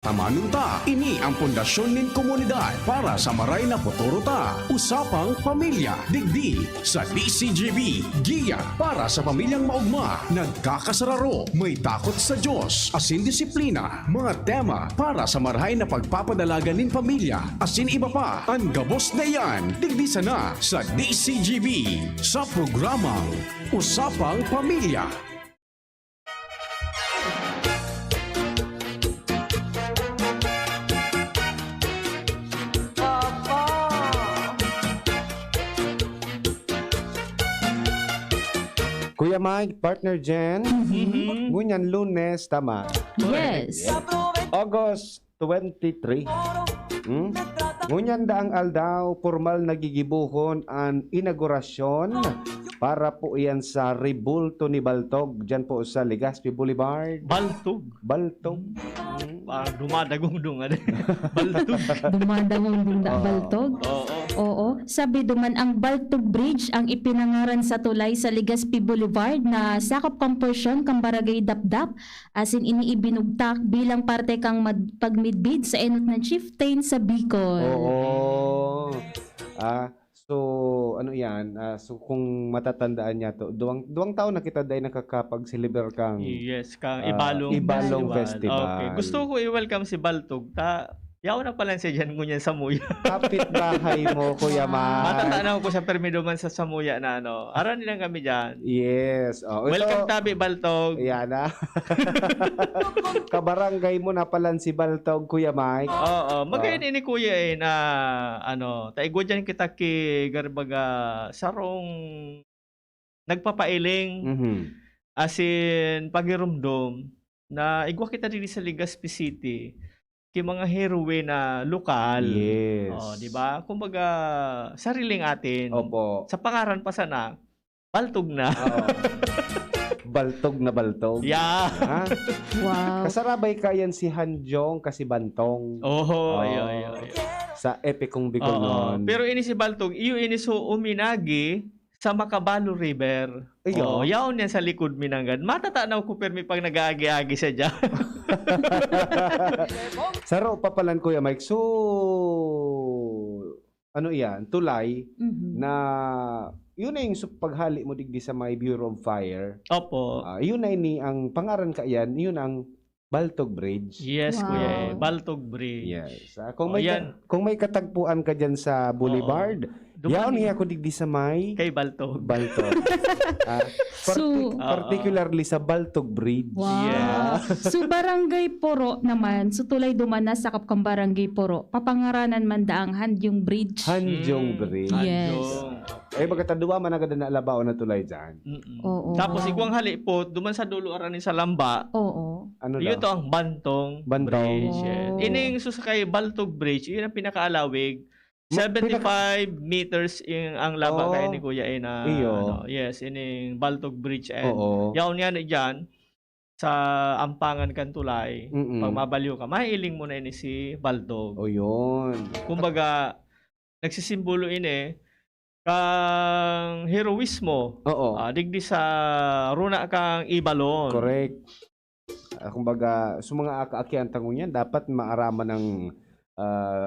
Tamanunta, ini ang pundasyon nin komunidad para sa maray na futuro ta. Usapang Pamilya, digdi sa DCGB. Giya para sa pamilyang maugma, nagkakasararo, may takot sa Diyos, asin disiplina, mga tema para sa marahay na pagpapadalaga nin pamilya, asin iba pa, ang gabos na yan, digdi sana sa DCGB. Sa programang Usapang Pamilya. Kuya Mike, partner Jen, ngunyan Lunes, tama? Yes. August 23. Ngunyan daang aldaw, formal nagigibuhon ang inaugurasyon para po iyan sa Rebulto ni Baltog, dyan po sa Legazpi Boulevard. Baltog. Baltog. Parang dumadagong-dung. Baltog. Dumadangong na Baltog. Oo. Oo. Sabi duman ang Baltog Bridge ang ipinangaran sa tulay sa Legazpi Boulevard na sakop kang porsyon kang barangay Dapdap asin iniibinugtak bilang parte kang pagmidbid sa enot ng chieftain sa Bicol. Oo. So ano yan? So kung matatandaan niya to, duwang taon na kita dahil nakakapag-celebrate kang Yes, kang Ibalong, Ibalong Festival. Okay. Gusto ko i-welcome si Baltog. Yaw na pala siya dyan ngunyan Samuya. kapitbahay mo, Kuya Mike. Matatanaw ko sa permido man sa Samuya na ano. Aran nilang kami dyan. Yes. Oh, Welcome tabi Baltog. Yan na. Kabarangay mo na pala si Baltog, Kuya Mike. Oo, magayon ini kuya na taigo dyan kita ki garbaga sarong nagpapailing asin pagirumdom na igwa kita dili sa Legazpi City ki mga heroe na lokal. Yes. Di ba? Kumbaga sariling atin. Opo. Sa pangaran pa sana Baltog na. Oo. Baltog na Baltog. Yeah. Ha? Wow. Kasarabay ka yan si Hanjong kasi Bantong. Ayo. Sa epikong Bicol noon. Pero ini si Baltog, iyo ini so uminagi sa Macabalo River. Iyo. Yaon yan sa likod minanggan. Matatanaw ko permi pag nag-aagi-agi sa dyan. Saro papalan, Kuya Mike. So, ano yan? Tulay na yun na yung paghali mo digdi sa may Bureau of Fire. Opo. Yun na ini ang pangaran ka yan, yun ang Baltog Bridge. Yes, Wow. kuya. Baltog Bridge. Yes. Yan. Kung may katagpuan ka dyan sa Boulevard, yaon niya ako digdi sa may Kay Baltog. Baltog. Particularly sa Baltog Bridge. Wow. Yes. So Barangay Poro naman, so tulay duman na sakop kang Barangay Poro. Papangaranan man daang Handyong Bridge. Hanjong Bridge. Yes. Magkataduwa man agad na alabaw na tulay dyan. Oo. Tapos igwang halipot, duman sa dulo aranin sa Lamba. Oo. Ano Yun daw? to ang Bantong Bantong. Bridge. Yes. Oh. Ining susakay Baltog Bridge, yun ang pinakaalawig. 75 meters ang laba Oh. kay ni Kuya na Iyo. yes, ining Baltog Bridge and Oo. yaon yan diyan sa Ampangan kan tulay. Pag mabaliw ka, mailing mo na ini si Baltog. O yun. Kumbaga nagsisimbolo ini kang heroismo. Oo. Digdi sa runa kang ibalon. Correct. Kumbaga, sa mga akaakian tangon yan, dapat maaraman ng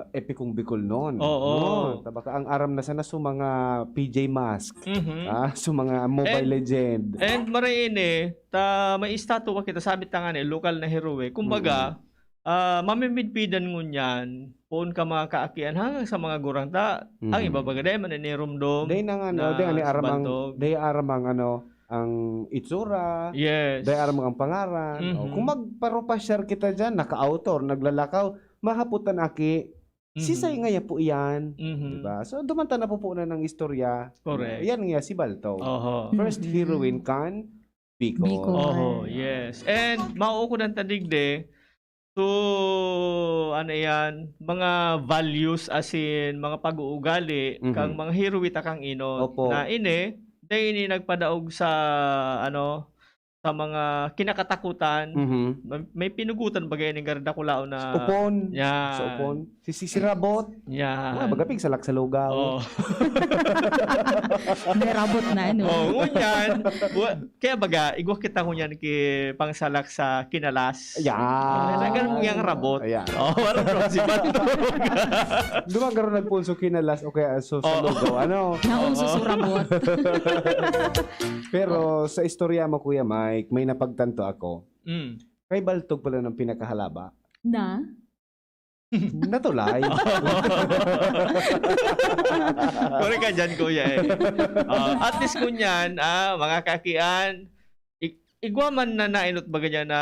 epikong Bicol noon. Oo. No? Tabaka ang aram na sana sa mga PJ Mask. Sa mga Mobile Legend. And maray ini, may istatwa kita sabit tangan lokal na heroe. Kumbaga, mamimidpidan ngunyan, poon ka mga kaakian hanggang sa mga guranta. Ang iba baga dahil mananirumdom. Day nang ano, day ani aramang ang itsura. Yes. Day aramang ang pangaran. Kung magparopasyar kita dyan, naka-autor, naglalakaw, mahaputan aki, sisay nga po iyan. Diba? So, dumanta na po ng istorya. Correct. Yan nga si Baltog. Oho. First heroine kan Bicol. Bicol. Oho, yes. And mauko ng tadigde, so, ano yan, mga values as in, mga pag-uugali, kang mga heroita kang inon. Opo. Na ini, dahil ini nagpadaog sa, sa mga kinakatakutan. Mhm. May pinugutan bagay ng garda kulao na Upon. Yan. Sa upon. Si Sisirabot. Yan. Bagapig sa laksalugaw. Oh. May rabot na ano. Oh, ngunyan. Kaya baga, igwa kita ngunyan ki pangsalak sa kinalas. Ayan. Ganun yang rabot. Ayan. Oh, warang si Baltog. Dumagkaroon nagpulso kinalas o kaya so sa Oo. lugaw. Ano? Naong susurabot. Pero sa istorya mo, Kuya Mike, may napagtanto ako. Mm. Kay Baltog pala ng pinakahalaba. Na? Natulay. Kore ka dyan, kuya eh. At least kunyan, mga kakian, igwa man na nainot ba ganyan na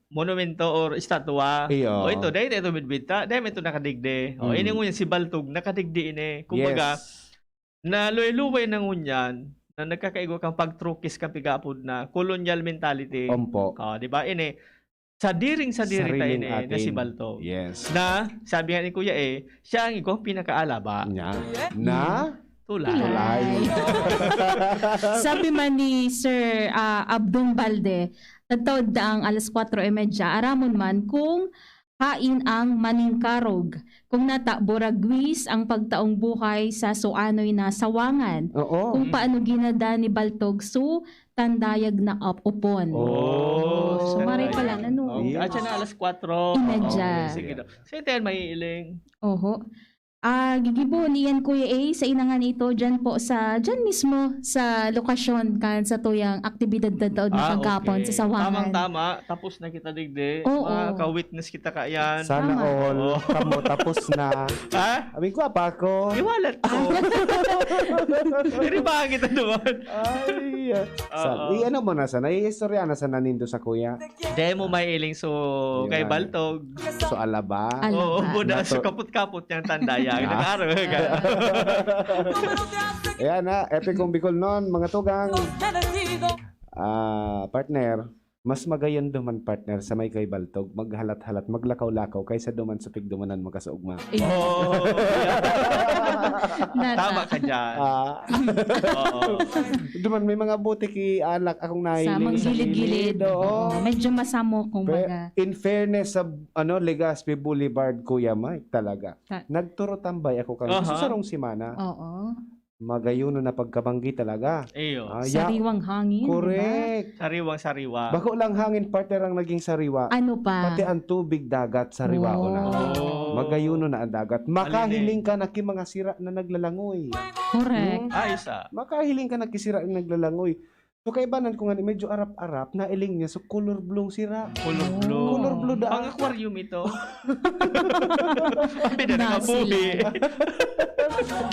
monumento or estatwa. Iyo. O ito, dahil ito midbita, dahil ito nakadigde. O ini ngunyan si Baltog, nakadigdi ini. Kumbaga, na luway-luway na ngunyan, na nagkakaigwa kang pagtrukis kang pigapod na colonial mentality. Ompo. Di ba? Ini, sa diring tayo Sariling na atin. si Baltog. Yes. Na, sabi nga ni Kuya siya ang ikaw pinakaalaba. Nya. Na? Tulay. Tulay. Sabi man ni Sir Abdong Balde, nagtawad ang alas 4:30, aramon man kung kain ang maningkarog. Kung nata, boragwis ang pagtaong buhay sa suanoy na sawangan. Oo. Kung paano ginada ni Baltog so tandayag na upon. Oh, Sumari saray. pala, ano? Yes. At siya na alas 4. Imedya. Sige daw. Sige tayo maiiling. Oho. Gigibon iyan Kuya A sa inangan ito dyan po dyan mismo sa lokasyon kan sa tuyang aktibidad na taod na kagkapon sa sawangan. Tamang-tama. Tapos na kita digde. Oo. Ka-witness kita ka yan. Sana Tama. all. Oo. Kamo tapos na. Ha? Amin ko apa ko. Iwalat ko. Hindi ba kita doon? Ay. Oo. Ano mo na sana? Istorya na sana nindo sa kuya. Dahil mo maiiling so kay Yan. Baltog. So alaba. Alaba. Oo, buda. So Nato- kaput-kaput yung tandaya. Nag-araw. Ayan na, epikong Bicol noon, mga tugang. Partner, mas magayon duman partner sa may kay Baltog, maghalat-halat, maglakaw-lakaw kaysa duman sa pigdumanan mo ka sa ugma. Oo. Nata. Tama ka dyan. Oo. Duman may mga butik alak akong Sa nahiling mga gilid-gilid. Oo. Medyo masamo kung baga. In fairness sa Legazpi Boulevard, Kuya Mike, talaga. Ta- Nagturo tambay ako kang Aha. sarong simana. Oo. Magayuno na pagkabanggi talaga. Iyo. Sariwang hangin. diba? Correct. Sariwang-sariwa. Bako lang hangin partner ang naging sariwa. Ano pa? Pati ang tubig dagat sariwa na. Oh. Magayuno na ang dagat. Makahiling ka na mga sira na naglalangoy. Correct. Ayos Makahiling ka na kisira na naglalangoy. So kaibanan ko nga medyo arap-arap na iling niya so color blue sira. Color blue. Color blue da. Pang aquarium ito. Sabi na nga Nasila.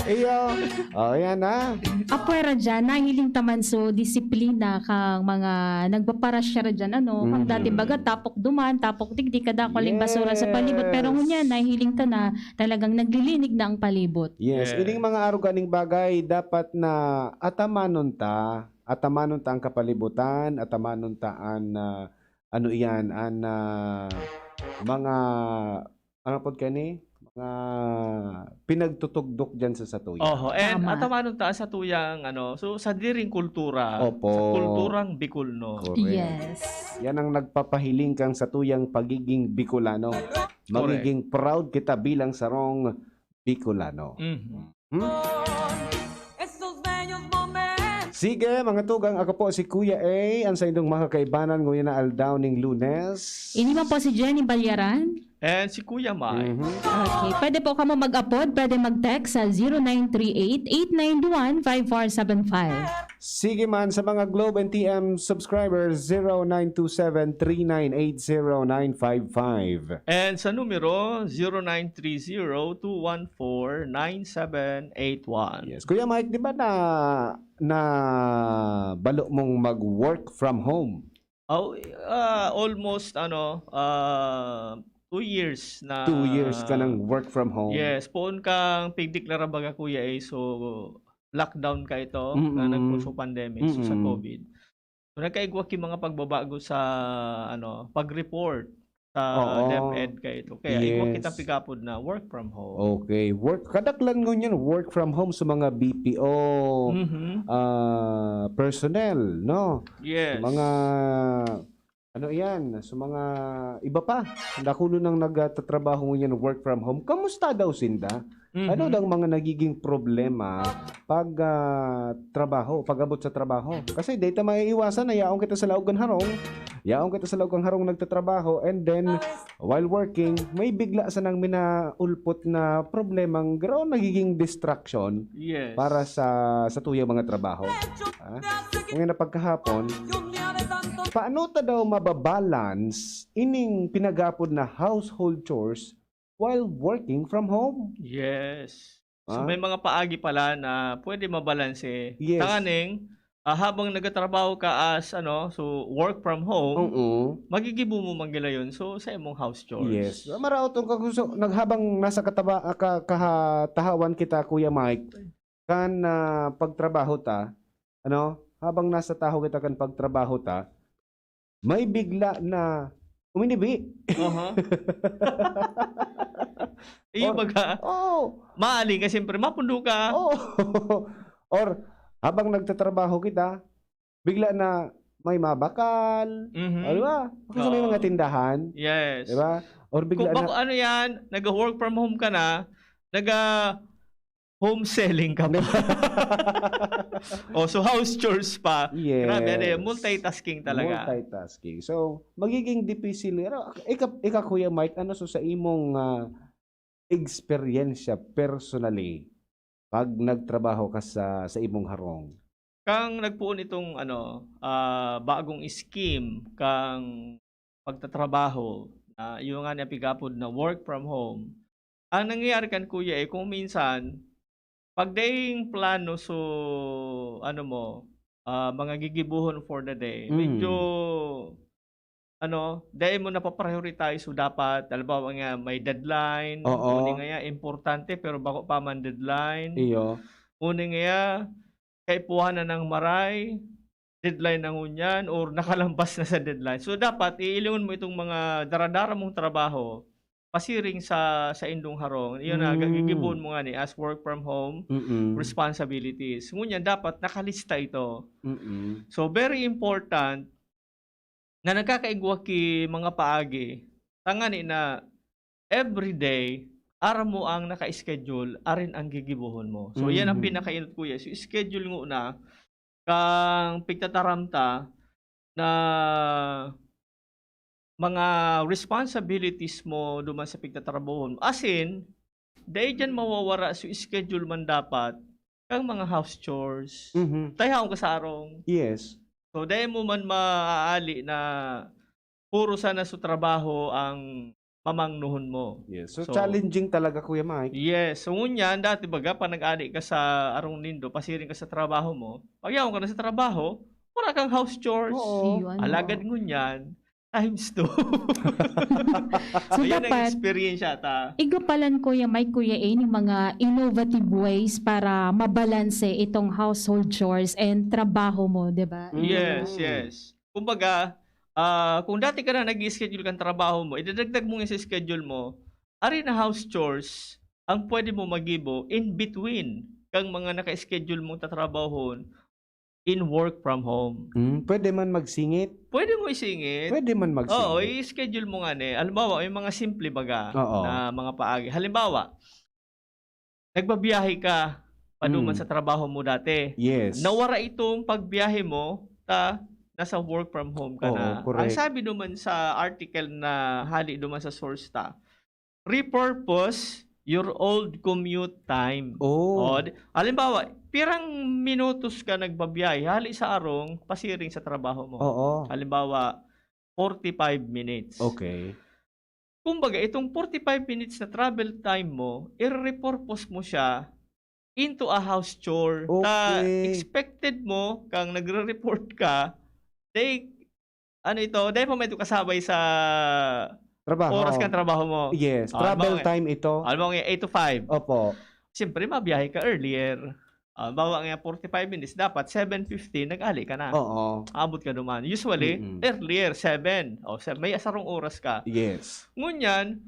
Iyo. Oh, yan na. Apwera dyan, nahiling taman so disiplina kang mga nagpaparasya dyan. Kang Mhm. dati baga tapok duman, tapok digdi kada kaling basura sa palibot. Pero ngunyan, nahiling ka na talagang naglilinig na ang palibot. Yes, Yeah. ining mga aruganing bagay dapat na atamanon ta ang kapalibutan, atamanon ta an ano iyan an mga ano pod kani mga pinagtutugdok diyan sa satuya. Oho. And Tama. atamanong taas sa tuyang so sa diring kultura. Opo. Sa kulturang Bicolno. Correct. Yes. Yan ang nagpapahiling kang sa tuyang pagiging Bicolano. Magiging proud kita bilang sarong Bicolano. Mhm. Sige, mga tugang, ako po si Kuya A. Ang sa inyong mga kaibanan ngayon na aldaw ning Lunes. Ini man po si Jenny Balyaran. And si Kuya Mike. Mhm. Okay. Pwede po kamo mag-upload, pwede mag-text sa 0938-891-5475. Sige man sa mga Globe and TM subscribers 0927-3980-955. And sa numero 0930-214-9781. Yes, Kuya Mike, di ba na balo mong mag-work from home? Almost 2 years na 2 years ka ng work from home. Yes, poon kang pigdeklara baga kuya so lockdown ka ito Mm-mm. na nagpuso pandemic so sa Mm-mm. COVID. So nagkaigwa ki mga pagbabago sa pag-report sa Oo. DepEd kay ito. Kaya Yes. imo kita pigapod na work from home. Okay, kadaklan ngon yan, work from home sa mga BPO Mhm. personnel, no? Yes. Mga ano yan, sa mga iba pa. Nakuno nang nagtatrabaho yan work from home. Kamusta daw sinda? Mhm. Ano daw ang mga nagiging problema pag pag-abot sa trabaho? Kasi data maiiwasan na yaong kita sa laog ng harong. Yaong kita sa laog ng harong nagtatrabaho and then while working, may bigla sa nang minaulpot na problemang ganoon nagiging distraction Yes. para sa tuyang mga trabaho. Ngayon na pagkahapon, paano ta daw mababalance ining pinagapod na household chores while working from home? Yes. So Ah? may mga paagi pala na pwede mabalanse. Yes. Tanganing habang nagatrabaho ka as so work from home, Oo. magigibo mo manggila yun. So sa imong house chores. Yes. Maraot tong kagusto naghabang nasa kahatahawan kita Kuya Mike kan pagtrabaho ta, habang nasa taho kita kan pagtrabaho ta, may bigla na uminibi. Aha. Iyo baga, Oh. maaling ka siyempre mapundo ka. Oh. Or habang nagtatrabaho kita, bigla na may mabakal. Mhm. Di ba? Kasi may Oo. mga tindahan. Yes. Di ba? Or Kung bigla bako na... ano yan, nag-work from home ka na, home selling ka pa. So house chores pa. Yes. Grabe, multitasking talaga. Multitasking. So, magiging difficile. Pero, ika Kuya Mike, ano sa imong experience personally pag nagtrabaho ka sa imong harong? Kang nagpuon itong bagong scheme kang pagtatrabaho na yung nga napigapod na work from home. Ang nangyayari kan kuya kung minsan pag daing plano so mga gigibuhon for the day, medyo dahil mo napaprioritize so dapat halimbawa nga may deadline, Oo. uni nga importante pero bako pa man deadline. Iyo. Uni nga kaipuhan na ng maray, deadline na ngunyan or nakalampas na sa deadline. So dapat iilingon mo itong mga daradara mong trabaho pasiring sa indong harong. Iyon na gagigibon mo nga ni as work from home responsibilities. Ngunyan dapat nakalista ito. So very important na nagkakaigwa ki mga paagi tangani na everyday ara mo ang naka-schedule arin ang gigibuhon mo. So yan ang pinakainot kuya. So schedule mo na kang pigtataramta na mga responsibilities mo duman sa pigtatrabaho. As in, dahil dyan mawawara so schedule man dapat kang mga house chores. Tayaw ka sa arong. Yes. So dahil mo man maaali na puro sana sa trabaho ang mamangnuhon mo. Yes. So, So, challenging talaga Kuya Mike. Yes. So ngunyan, dati baga, pa nag-adik ka sa arong nindo, pasiring ka sa trabaho mo, pagyaw ka na sa trabaho, wala kang house chores. Oo. Ayun. Alagad ngunyan, times 2. So Ayan ang dapat experience ta. igapalan Kuya Mike, Kuya A, ng mga innovative ways para mabalanse itong household chores and trabaho mo, di ba? Yes, yes. Kumbaga, kung dati ka na nag-schedule kang trabaho mo, idadagdag mo nga sa schedule mo, ari na house chores, ang pwede mo magibo in between kang mga naka-schedule mong tatrabahon in work from home. Pwede man magsingit. Pwede mo isingit. Pwede man magsingit. Oo, i-schedule mo nga ni. Halimbawa, yung mga simple baga Oo. na mga paagi. Halimbawa, nagbabiyahe ka paduman sa trabaho mo dati. Yes. Nawara itong pagbiyahe mo, nasa work from home ka Oo, na. correct. Ang sabi naman sa article na hali naman sa source repurpose your old commute time. Oh. Halimbawa, pirang minutos ka nagbabiyahe, hali sa arong, pasiring sa trabaho mo. Oo. Halimbawa, 45 minutes. Okay. Kumbaga, itong 45 minutes na travel time mo, i-repurpose mo siya into a house chore. Okay. Expected mo, kang nagre-report ka, dahil pa may ito kasabay sa Trabaho. oras kang trabaho mo. Yes. Ah, Travel halimbawa, time ito. Alam mo nga, 8 to 5. Opo. Siyempre, mabiyahe ka earlier. Bawa nga 45 minutes, dapat 7:50 nag-ali ka na. Oo. Abot ka duman. Usually, Mm-mm. earlier, 7. May sarong oras ka. Yes. Ngunyan,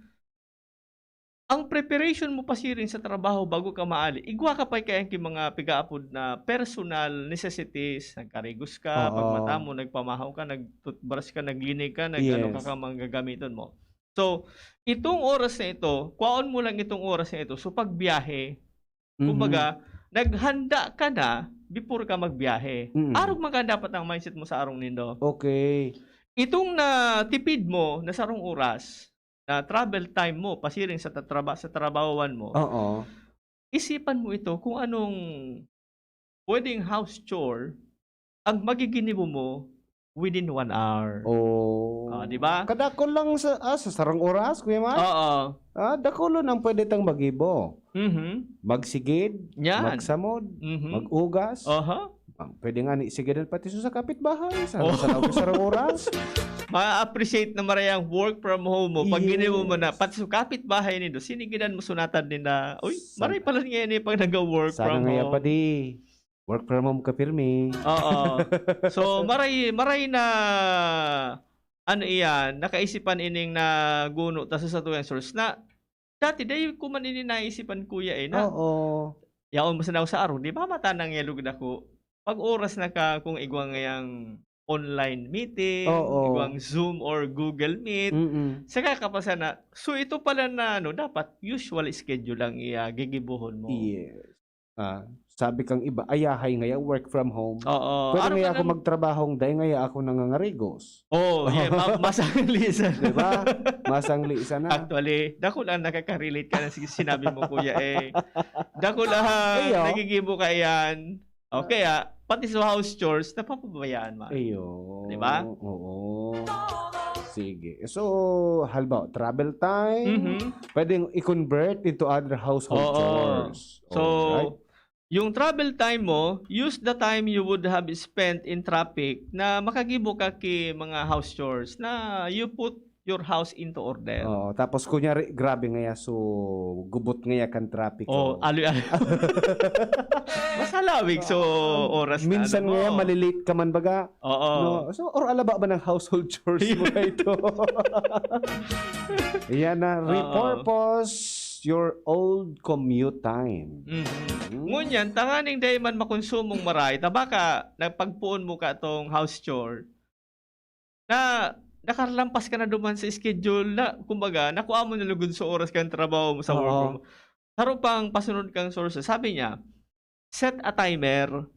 ang preparation mo pa siring sa trabaho bago ka maali, igwa ka pa kaya mga pigaapod na personal necessities, nagkarigos ka, Oo. pag mata mo, nagpamahaw ka, nagtoothbrush ka, naglinig ka, Yes. nagano ka mga gagamiton mo. So, itong oras na ito, kuwaon mo lang itong oras na ito, so pagbiyahe, kumbaga, naghanda ka na before ka magbiyahe. Mm. Arog man ka dapat ang mindset mo sa arong nindo. Okay. Itong na tipid mo na sarong oras, na travel time mo, pasiring sa trabahoan mo, Oo. isipan mo ito kung anong pwedeng house chore ang magiginibo mo within 1 hour. Oh. Di ba? Kadakol lang sa sarang oras, Kuya Mark. Oo. Dakulo nang pwede tang magibo. Magsigid, Yan. magsamod, magugas. Aha. Pwede nga ni sigidan pati sa kapitbahay. Sa Oh. sarang oras. Ma-appreciate na marayang work from home mo. Pag Yes. ginibo mo na, pati sa kapitbahay nindo, sinigidan mo sunatan din na, uy, Sana- maray pala ngayon pag nag-work Sana from nga home. pa di. Work from home ka pirmi. Oo. So, maray na, ano iyan, nakaisipan ining na guno ta sa tuyang source na, dati, dahil ko man ini naisipan kuya na, Oo. yaon mo sa sa araw, di ba matanang yalog na ko, pag oras na ka kung igwang ngayang online meeting, Oo. igwang Zoom or Google Meet, saka kapasa na, so ito pala na, dapat usual schedule lang gigibuhon mo. Yes. Sabi kang iba, ayahay ngaya work from home. Oo. Pwede Araw ngaya ka ako ng- magtrabahong dahil ngaya ako nangangarigos. yeah, masang lisan. Di ba? Masang liisa na. Actually, dako lang nakaka-relate ka na sinabi mo kuya Dako lang Ayo. nagigibo ka yan. Okay pati sa house chores, napapabayaan man. Ayun. Di ba? Oo. Sige. So, halimbawa, travel time, pwedeng i-convert into other household Oo. chores. So, Alright? yung travel time mo, use the time you would have spent in traffic na makagibo ka ki mga house chores na you put your house into order. Oo. Tapos, kunyari, grabe ngaya, so, gubot ngaya kan traffic. Aloy-aloy. Masalawig so oras na. Minsan ano mo. ngaya, malilate ka man baga. Oo. No? So, or alaba ba ng household chores mo na ito? Yan na. Repurpose your old commute time. Ngunyan, tanganing day man makonsumong maray, tabaka nagpagpuon mo ka tong house chore na nakalampas ka na duman sa schedule na, kumbaga, nakuha mo na lugod sa oras kang trabaho mo sa Oo. work mo. Haro pang pasunod kang sources. Sabi niya, set a timer,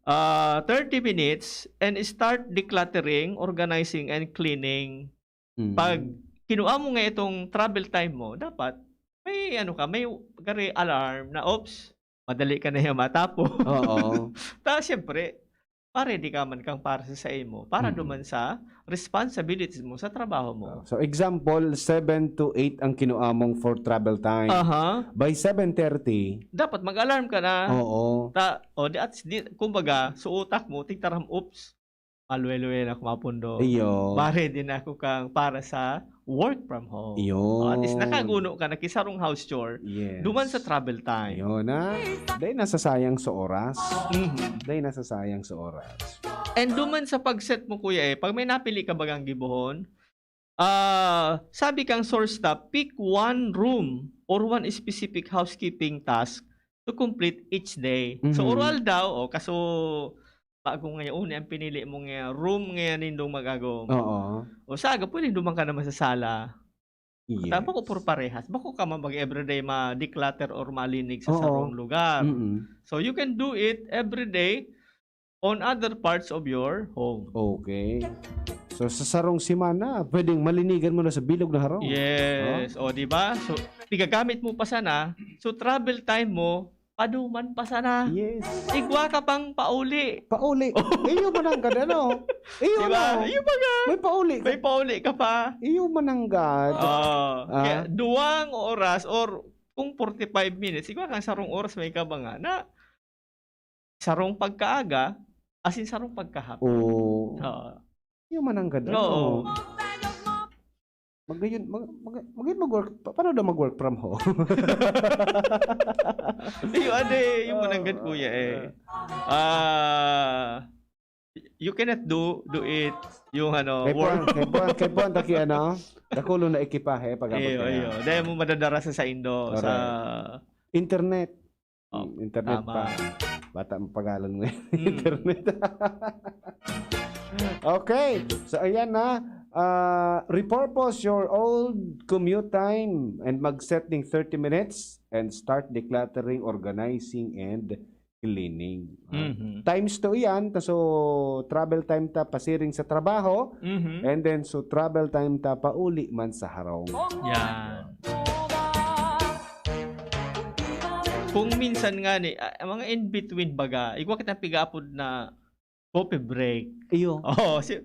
30 minutes, and start decluttering, organizing, and cleaning. Pag kinuha mo nga itong travel time mo, dapat may may gari alarm na, oops, madali ka na yung matapo. Oo. Tapos syempre, di ka man kang para sa imo, para duman sa responsibilities mo sa trabaho mo. So, example, 7 to 8 ang kinuamong for travel time. By 7:30, Dapat mag-alarm ka na. oo. Kumbaga, suutak mo, tigtaram, oops, maluwe-luwe na kumapundo. Iyo. Pare din ako kang para sa work from home. Iyo. At least nakaguno ka, nakisarong house chore, Yes. duman sa travel time. Yun na. Dahil nasasayang sa oras. Mhm. Dahil nasasayang sa oras. And duman sa pag-set mo kuya pag may napili ka bagang gibuhon, sabi kang source staff, pick one room or one specific housekeeping task to complete each day. So Mhm. oral daw, kaso bago ngayon ang pinili mo nga room ngayon nindong magagawa mo. Oo. O saga, pwede duman ka naman sa sala. Yes. Tama ko puro parehas. Bako ka mag everyday ma-declutter or malinig sa Oo. sarong lugar. Mm-mm. So you can do it every day on other parts of your home. Okay. So, sa sarong simana, pwedeng malinigan mo na sa bilog na harong. Yes. O, di ba? So, tigagamit mo pa sana. So, travel time mo, paduman pa sana. Yes. Igwa ka pang pauli. Pauli. Iyo mananggad, ano? Iyo Di ba? no? Iyo ba nga? May pauli. May pauli ka pa. Iyo mananggad. Kaya, duwang oras or kung 45 minutes, igwa kang sarong oras may ka ba nga na sarong pagkaaga, asin sarong pagkahapon. Oo. Oo. Iyo mananggad, Oo. ano? mag-work, paano daw mag-work from home? Yung mananggan kuya you cannot do it yung Kay Puan, taki dakulo na ekipahe pag dahil mo madadara sa Indo sa internet. Internet tama. pa. Bata ang pangalan mo internet. Okay. So, ayan na. Repurpose your old commute time and mag-setting 30 minutes and start decluttering, organizing, and cleaning. Times to yan. So, travel time ta pasiring sa trabaho. And then, so travel time ta pauli man sa harong. Yan. Kung minsan nga ni, mga in-between baga, igwa kita pigapod na coffee break. Iyo.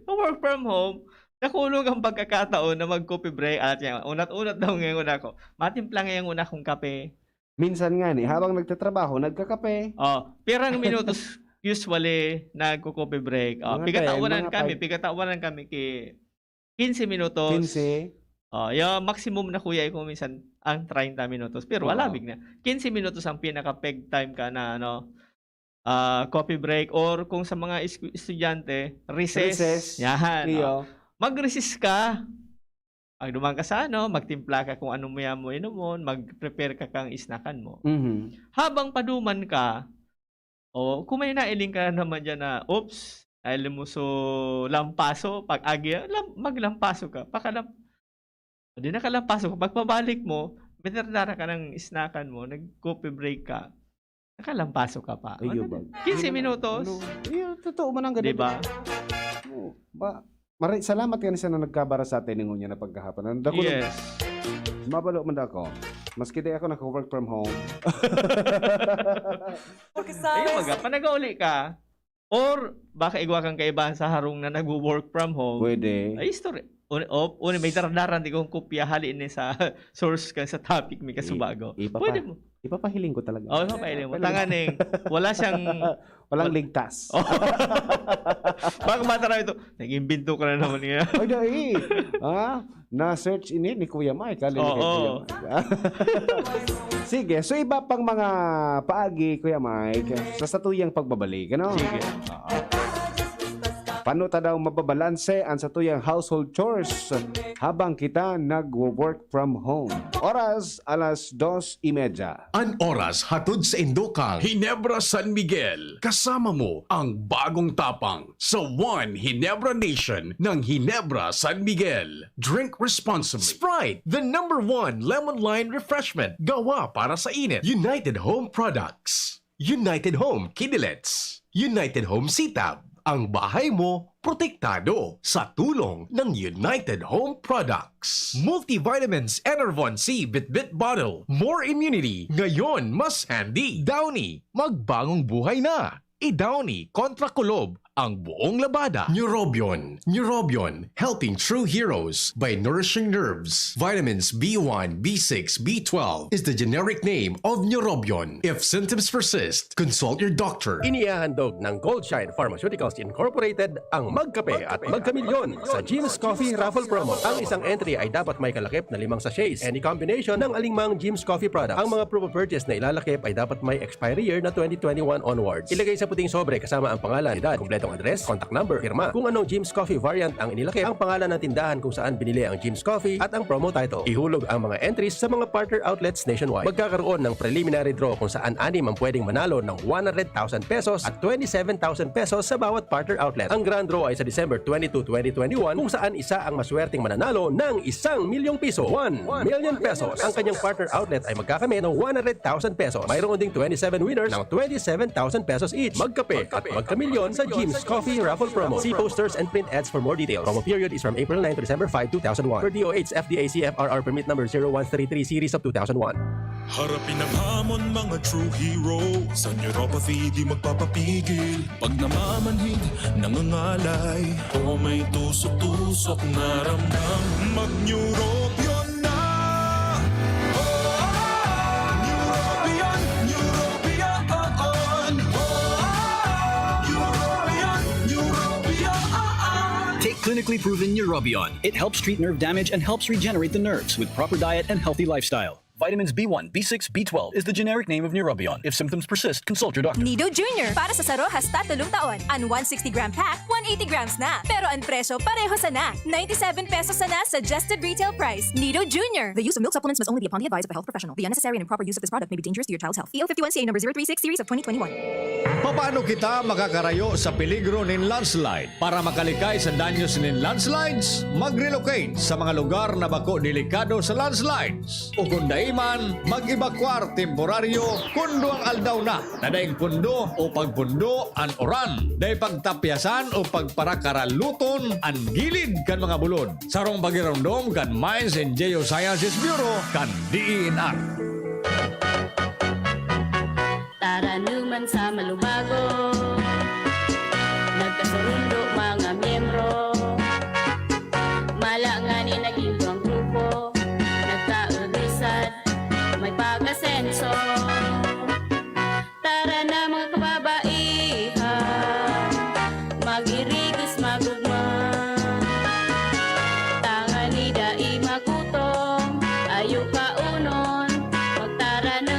Work from home, nakulong ang pagkakataon na mag-coffee break. At yan, unat-unat daw ngayon ako. Matimpla ngayon una kong kape. Minsan nga ni, habang nagtatrabaho, nagkakape. Pirang minutos usually nagko-coffee break. Pigatawanan kami ki 15 minutos. 15. Yung maximum na kuya ko minsan ang 30 minutos. Pero wala big na. 15 minutos ang pinaka-peg time ka na coffee break or kung sa mga estudyante, recess. Yan. Mag-recess ka. Pag dumaan ka sa magtimpla ka kung anong maya mo inomon, mag-prepare ka kang isnakan mo. Habang paduman ka, kung may nailing ka naman dyan na, oops, dahil mo lampaso, pag agya, maglampaso ka. Hindi na kalampaso ka. Pagpabalik mo, betardara ka ng isnakan mo, nag-coffee break ka, nakalampaso ka pa. 15 minutos. Totoo man ang ganito. Diba? Salamat ka na na nagkabara sa atin ng na pagkahapon. Yes. Mabalo man ako. Maski di ako naka-work from home. Panagauli ka, or baka igwa kang kaibahan sa harong na nag-work from home. Pwede. Ay, story. May daradaran di kong kopya halin sa source ka sa topic may kasubago. Pwede mo. Ipapahiling ko talaga. Ipapahiling mo. Tanganing, wala siyang... Walang ligtas. Baka matara ito, nag-imbento ka na naman niya. Ay, dahil. Na-search ini ni Kuya Mike. Sige, so iba pang mga paagi, Kuya Mike, sa satuyang pagbabalik. Sige. Paano ta daw mababalanse ang satuyang household chores habang kita nag-work from home? Oras, 2:30. An oras hatod sa Indokang, Ginebra San Miguel. Kasama mo ang bagong tapang sa One Ginebra Nation ng Ginebra San Miguel. Drink responsibly. Sprite, the #1 lemon line refreshment. Gawa para sa init. United Home Products. United Home Kidilets. United Home Sitab. Ang bahay mo, protektado sa tulong ng United Home Products. Multivitamins Enervon C Bit-Bit Bottle. More immunity. Ngayon, mas handy. Downy, magbagong buhay na. I-Downy kontra kulob ang buong labada. Neurobion. Neurobion, helping true heroes by nourishing nerves. Vitamins B1, B6, B12 is the generic name of Neurobion. If symptoms persist, consult your doctor. Inihahandog ng Goldshine Pharmaceuticals Incorporated ang Magkape at Magkamilyon sa Jim's Coffee Raffle Promo. Ang isang entry ay dapat may kalakip na 5 sachets. Any combination ng alingmang Jim's Coffee products. Ang mga proof of purchase na ilalakip ay dapat may expiry year na 2021 onwards. Ilagay sa puting sobre kasama ang pangalan, edad, kumpletong address, contact number, firma. Kung anong Jim's Coffee variant ang inilakip, ang pangalan ng tindahan kung saan binili ang Jim's Coffee at ang promo title. Ihulog ang mga entries sa mga partner outlets nationwide. Magkakaroon ng preliminary draw kung saan 6 ang pwedeng manalo ng 100,000 pesos at 27,000 pesos sa bawat partner outlet. Ang grand draw ay sa December 22, 2021 kung saan isa ang maswerteng mananalo ng 1 milyong piso. 1 million pesos. Ang kanyang partner outlet ay magkakamit ng 100,000 pesos. Mayroon ding 27 winners ng 27,000 pesos each. Magkape at magkamilyon sa Jim's Coffee Raffle Promo. See posters and print ads for more details. Promo period is from April 9 to December 5, 2001. Per DOH FDA CFRR permit number 0133 series of 2001. Harapin ang hamon mga true hero. Sa neuropathy di magpapapigil. Pag namamanhid, nangangalay, o may tusok-tusok na ramdam, mag-neurobion na. Neurobion, Neurobion. Take clinical scientifically proven Neurobion. It helps treat nerve damage and helps regenerate the nerves with proper diet and healthy lifestyle. Vitamins B1, B6, B12 is the generic name of Neurobion. If symptoms persist, consult your doctor. Nido Jr. Para sa sarohas 3 taon. Ang 160-gram pack, 180 grams na. Pero ang presyo pareho sa na. 97 pesos na suggested retail price. Nido Jr. The use of milk supplements must only be upon the advice of a health professional. The unnecessary and improper use of this product may be dangerous to your child's health. EL51CA number 036 series of 2021. Paano kita makakarayo sa peligro ng landslide? Para makalikay sa danyos ng landslides, mag-relocate sa mga lugar na bako delikado sa landslides. O kung man, mag-evacuar temporaryo kundo ang aldaw na. Nadaing pundo o pagpundo an oran. Day pagtapyasan o pagparakaraluton an gilid kan mga bulod. Sarong pagirondom kan Mines and Geosciences Bureau kan DENR. Tara naman sa malubago, nagkasurundo mga miyembro, malangani naging duwang grupo, nagkaudisad, may pag-asenso. Tara na mga kababaihan, mag-irigos magugma, tangani dai magutong, ayaw kaunon, magtara na.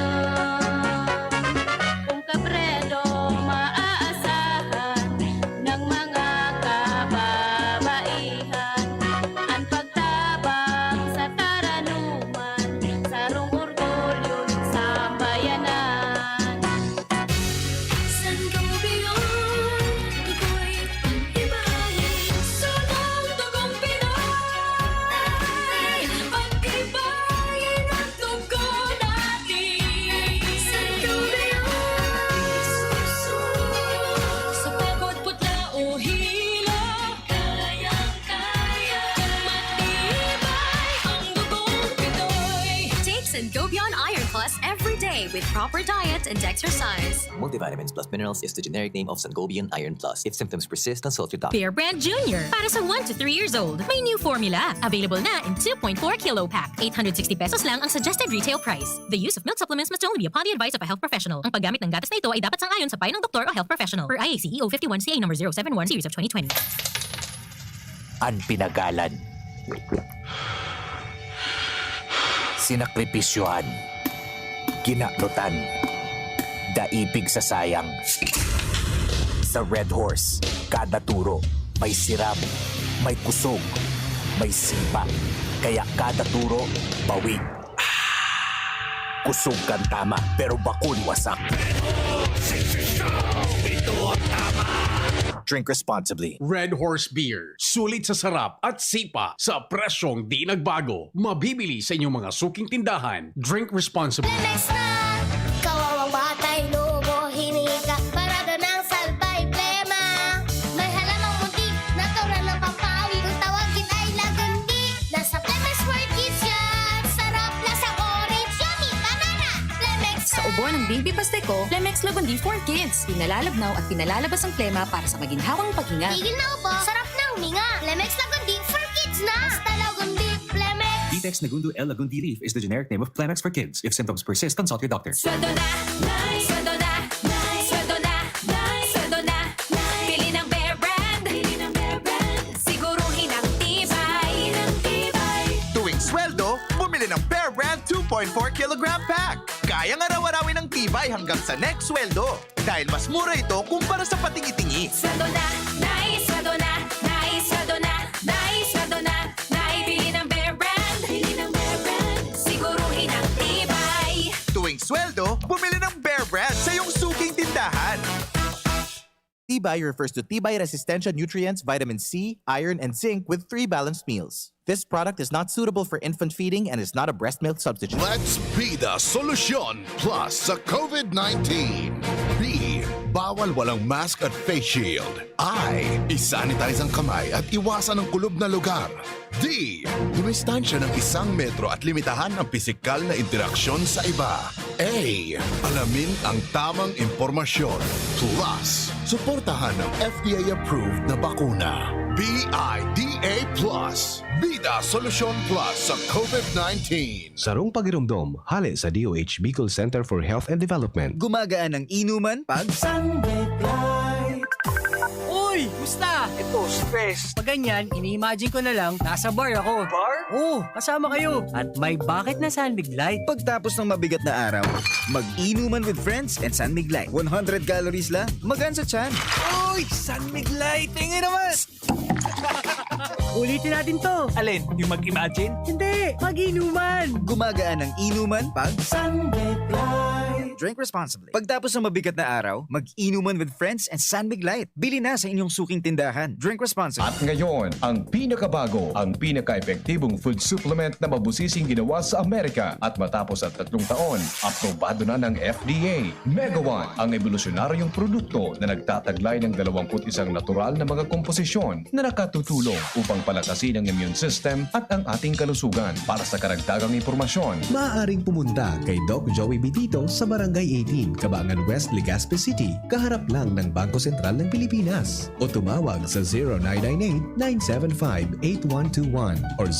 Kung kabredo maaasahan ng mga kababaihan, ang pagtabang sa taranuman, sarong orgulyo ng sambayanan. Sanggunian, dugo'y pag-ibahin, sunong dugong Pinoy, pag-ibahin ang dugo natin. Sanggunian, sa pagod putla o hila, kayang-kaya, kung matibay ang dugong Pinoy. Take Sangobion Iron Plus every day with proper diet and exercise. Multivitamins plus minerals is the generic name of Sangobion Iron Plus. If symptoms persist, consult your doctor. Bear Brand Jr. Para sa 1 to 3 years old. May new formula. Available na in 2.4 kilo pack. 860 pesos lang ang suggested retail price. The use of milk supplements must only be upon the advice of a health professional. Ang paggamit ng gatas na ito ay dapat sangayon sa payo ng doktor o health professional. Per IAC EO51CA number 071 series of 2020. Ang pinagalan, sinakripisyohan, kinaklutan, daipig sa sayang. Sa Red Horse, kada turo, may siram, may kusog, may sipa. Kaya kada turo, bawi. Kusog kan tama, pero bakun wasak. Drink responsibly. Red Horse Beer. Sulit sa sarap at sipa sa presyong di nagbago. Mabibili sa inyong mga suking tindahan. Drink responsibly. Next na, kawawang batay, lobo, hinika, parada ng salbay, plema. May halamang muntik, natural ng papawi, kung tawagin ay lagundi. Nasa Plemex for Kids yan, sarap lasang orange, yummy, banana, Plemex. Sa ubo ng Baby Pasteco, Plemex Lagundi for Kids. Pinalalabnaw at pinalalabas ang plema para sa maginhawang paghinga. Tigil na upo, sarap na huminga. Plemex Lagundi for Kids na. Basta Lagundi, Plemex. Detex Nagundo L. Lagundi Leaf is the generic name of Plemex for kids. If symptoms persist, consult your doctor. Sweldo na, sweldo na, sweldo na, sweldo na. Pili ng Bear Brand, siguruhin ang tibay. Tuwing sweldo, bumili ng Bear Brand 2.4 kilogram pack. Kayang araw-arawin ng tibay hanggang sa next sweldo. Dahil mas mura ito kumpara sa patingi-tingi. Sweldo na, sweldo na, sweldo na, sweldo na. Pili ng Bear Brand, siguruhin ang tibay. Tuwing sweldo, bumili ng Bear Brand sa iyong suking tindahan. Tibay refers to Tibay Resistensya nutrients, vitamin C, iron, and zinc with 3 balanced meals. This product is not suitable for infant feeding and is not a breast milk substitute. Let's be the solution plus sa COVID-19. B. Bawal walang mask at face shield. I. Isanitize ang kamay at iwasan ang kulob na lugar. D. Dumistansya ng 1 metro at limitahan ang pisikal na interaksyon sa iba. A. Alamin ang tamang impormasyon. Plus, suportahan ang FDA-approved na bakuna. BIDA Plus. Bida Solusyon Plus sa COVID-19. Sarong pagirumdom, hali sa DOH Bicol Center for Health and Development. Gumagaan ang inuman pag Sunday Flight. Uy! Kamusta? Ito, stress. Pag ganyan, ini-imagine ko na lang, nasa bar ako. Bar? Oo, kasama kayo. At may bucket na San Mig Light. Pagtapos ng mabigat na araw, mag-inuman with friends and San Mig Light. 100 calories lang, magaan sa tiyan. Uy, San Mig Light! Tingin naman! Ulitin natin to. Alin? Yung mag-imagine? Hindi, mag-inuman. Gumagaan ang inuman pag San Mig Light. Drink responsibly. Pagtapos ng mabigat na araw, mag-inuman with friends and San Mig Light. Bili na sa inyong suking tindahan. Drink responsibly. At ngayon, ang pinakabago, ang pinaka-epektibong food supplement na mabusising ginawa sa Amerika at matapos at 3 taon, aprobado na ng FDA. Mega One, ang evolusyonaryong produkto na nagtataglay ng 21 natural na mga komposisyon na nakatutulong upang palakasin ang immune system at ang ating kalusugan. Para sa karagdagang impormasyon, maaaring pumunta kay Doc Joey Bitito sa Barangay 18, Cabangan West, Legazpi City, kaharap lang ng Bangko Sentral ng Pilipinas. O tumawag sa 0998-975-8121 or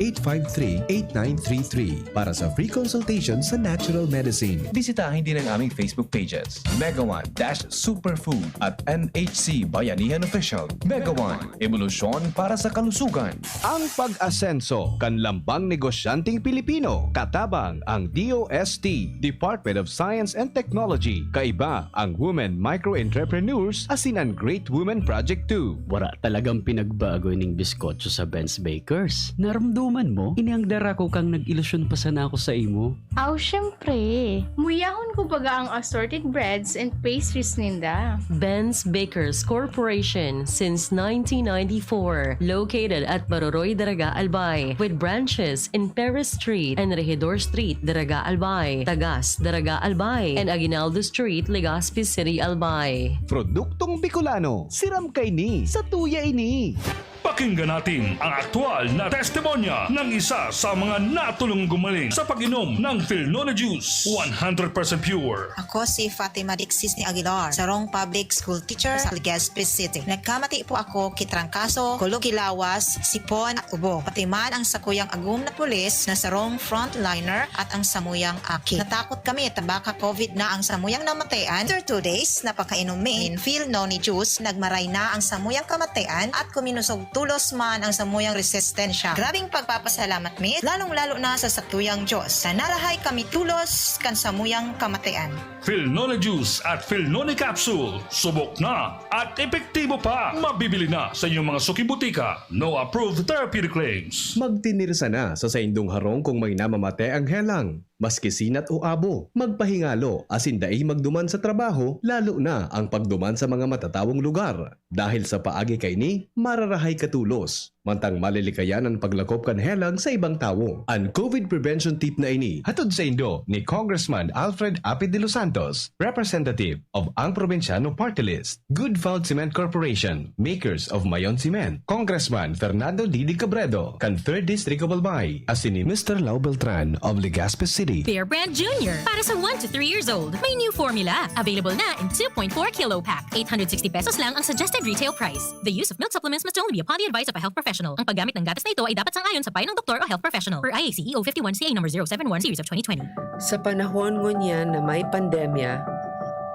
0917-853-8933 para sa free consultation sa natural medicine. Bisitahin din ang aming Facebook pages, Mega One Superfood at NHC Bayanihan Official. Mega One, evolusyon para sa kalusugan. Ang pag-asenso, kanlambang negosyanteng Pilipino, katabang ang DOST, Department of Science and Technology, kaiba ang Women Micro-Entrepreneurs asin ang Great Women Project 2. Wala talagang pinagbago ning biskotso sa Ben's Bakers. Naramduman mo, iniangdara ko kang nag-ilusyon pa sana ako sa imo. Aw, syempre. Muyahon ko baga ang assorted breads and pastries ninda. Ben's Bakers Corporation since 1994, located at Baroroy, Daraga, Albay, with branches in Perez Street and Regidor Street, Daraga, Albay, Tagas, Daraga, Albay, and Aguinaldo Street, Legazpi City, Albay. Produktong Bicolano, siram kay ni, sa tuya ini. Pakinggan natin ang aktual na testimonya ng isa sa mga natulong gumaling sa pag-inom ng Philnona Juice. 100% pure. Ako si Fatima Dixis ni Aguilar, sarong public school teacher sa Legazpi City. Nagkamati po ako kitrangkaso, kulugilawas, sipon at ubo. Pati man ang sakuyang agum na pulis na sarong frontliner at ang samuyang aki. Natakot kami tabaka COVID na ang samuyang namatayan. After 2 days, napakainom min Philnona Juice, nagmaray na ang samuyang kamatayan at kuminusog tulos man ang samuyang resistensya. Grabing pagpapasalamat mi, lalong-lalo na sa satuyang Diyos na narahay kami tulos kan samuyang kamatayan. Philnona Juice at Philnona Capsule. Subok na at epektibo pa. Mabibili na sa inyong mga suki-butika. No approved therapeutic claims. Magtinirsa na sa saindong harong kung may namamate ang helang. Maski sinat o abo, magpahingalo asin dai magduman sa trabaho, lalo na ang pagduman sa mga matatawong lugar. Dahil sa paagi kay ni, mararahay katulos. Mantang malilikayan ang paglakop kan helang sa ibang tao. Ang COVID prevention tip na ini, hatod sa Indo ni Congressman Alfred Apid de los Santos, representative of ang Provinciano Party List, Good Found Cement Corporation, makers of Mayon Cement, Congressman Fernando Didi Cabredo, kan 3rd District of Albay, asin ni Mr. Lau Beltran of Legazpi City. Bear Brand Jr. Para sa 1 to 3 years old, may new formula. Available na in 2.4 kilo pack. 860 pesos lang ang suggested retail price. The use of milk supplements must only be upon the advice of a health professional. Ang paggamit ng gatas na ito ay dapat sangayon sa payo ng doktor o health professional. Per IACEO 51CA number 071 series of 2020. Sa panahon ngunyan na may pandemya,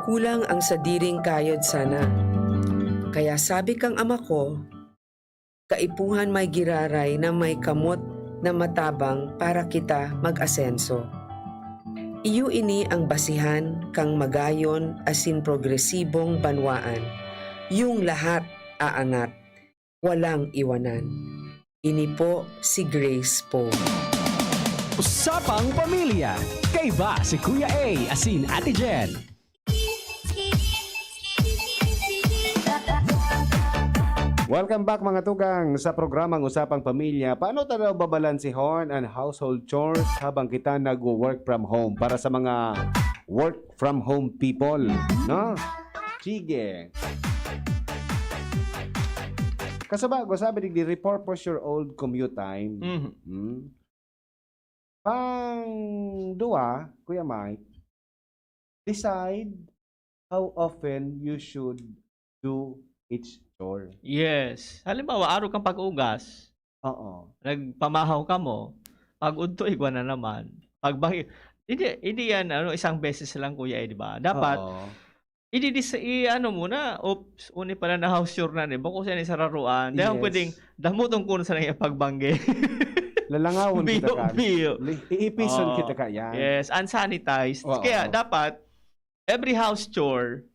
kulang ang sadiring kayod sana. Kaya sabi kang ama ko, kaipuhan may giraray na may kamot na matabang para kita mag-asenso. Iyo ini ang basihan kang magayon asin progresibong banwaan. Yung lahat aangat, walang iwanan. Ini po si Grace po. Usapang Pamilya. Kay ba si Kuya A asin Ate Jen? Welcome back mga tugang sa programang Usapang Pamilya. Paano tayo babalansihon ang household chores habang kita nag-work from home para sa mga work from home people, no? Sige. Kasabago, sabi di repurpose your old commute time. Pang dua, Kuya Mike, decide how often you should do each chore. Yes. Halimbawa, araw kang pag-ugas. Oo. Nagpamahaw ka mo. Pag-unto, igwa na naman. Hindi yan isang beses lang, kuya, di ba? Dapat, ano muna, oops, uni pala na house chore na ni. Bako siya ni sararuan. Dahil Yes. pwedeng damutong kuno sa nang pagbangge. Lalangawon kita ka. Biyo. Iipison Oo. kita ka yan. Yes, unsanitized. Oo. Kaya dapat every house chore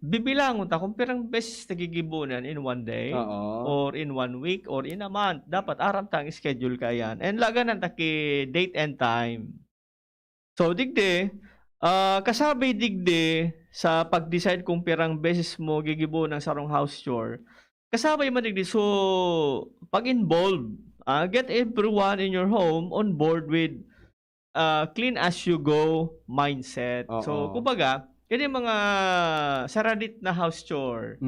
bibilangon ta kung pirang beses nagigibunan in one day or in 1 week or in a month. Dapat aram tang schedule ka yan. And laganan ta ki date and time. So digde, kasabay digde sa pag-decide kung pirang beses mo gigibunan sa sarong house chore. Kasabay man digde so pag-involve, get everyone in your home on board with clean as you go mindset. So kumbaga, yan yung mga saradit na house chore,